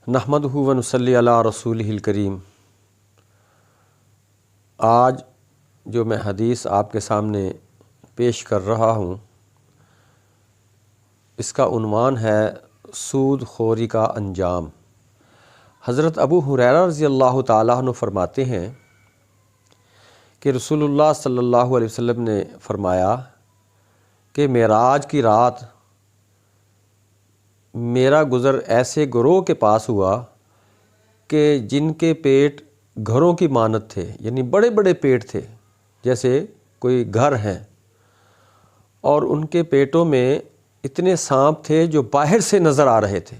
نحمدہ و نصلی علی رسولہ الکریم۔ آج جو میں حدیث آپ کے سامنے پیش کر رہا ہوں اس کا عنوان ہے سود خوری کا انجام۔ حضرت ابو ہریرہ رضی اللہ تعالیٰ عنہ فرماتے ہیں کہ رسول اللہ صلی اللہ علیہ وسلم نے فرمایا کہ معراج کی رات میرا گزر ایسے گروہ کے پاس ہوا کہ جن کے پیٹ گھروں کی مانند تھے، یعنی بڑے بڑے پیٹ تھے جیسے کوئی گھر ہیں، اور ان کے پیٹوں میں اتنے سانپ تھے جو باہر سے نظر آ رہے تھے۔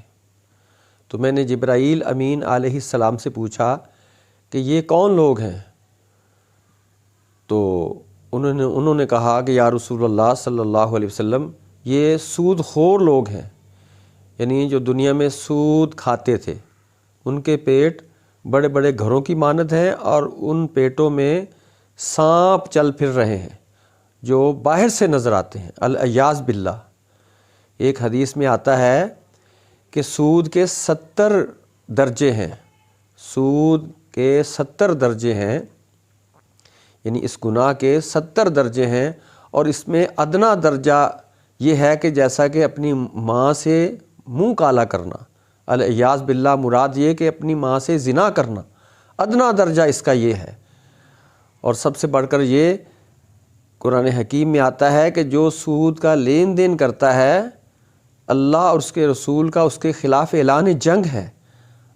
تو میں نے جبرائیل امین علیہ السلام سے پوچھا کہ یہ کون لوگ ہیں؟ تو انہوں نے کہا کہ یا رسول اللہ صلی اللہ علیہ وسلم یہ سود خور لوگ ہیں، یعنی جو دنیا میں سود کھاتے تھے، ان کے پیٹ بڑے بڑے گھروں کی مانند ہیں اور ان پیٹوں میں سانپ چل پھر رہے ہیں جو باہر سے نظر آتے ہیں، العیاذ باللہ۔ ایک حدیث میں آتا ہے کہ سود کے 70 درجے ہیں، سود کے 70 درجے ہیں، یعنی اس گناہ کے 70 درجے ہیں، اور اس میں ادنا درجہ یہ ہے کہ جیسا کہ اپنی ماں سے منہ کالا کرنا، العیاذ باللہ، مراد یہ کہ اپنی ماں سے زنا کرنا، ادنا درجہ اس کا یہ ہے۔ اور سب سے بڑھ کر یہ قرآن حکیم میں آتا ہے کہ جو سود کا لین دین کرتا ہے، اللہ اور اس کے رسول کا اس کے خلاف اعلان جنگ ہے۔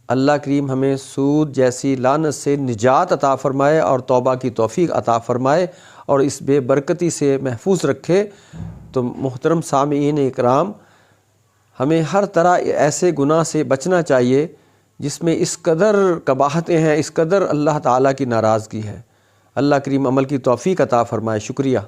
اللہ کریم ہمیں سود جیسی لعنت سے نجات عطا فرمائے اور توبہ کی توفیق عطا فرمائے اور اس بے برکتی سے محفوظ رکھے۔ تو محترم سامعین اکرام، ہمیں ہر طرح ایسے گناہ سے بچنا چاہیے جس میں اس قدر قباحتیں ہیں، اس قدر اللہ تعالیٰ کی ناراضگی ہے۔ اللہ کریم عمل کی توفیق عطا فرمائے۔ شکریہ۔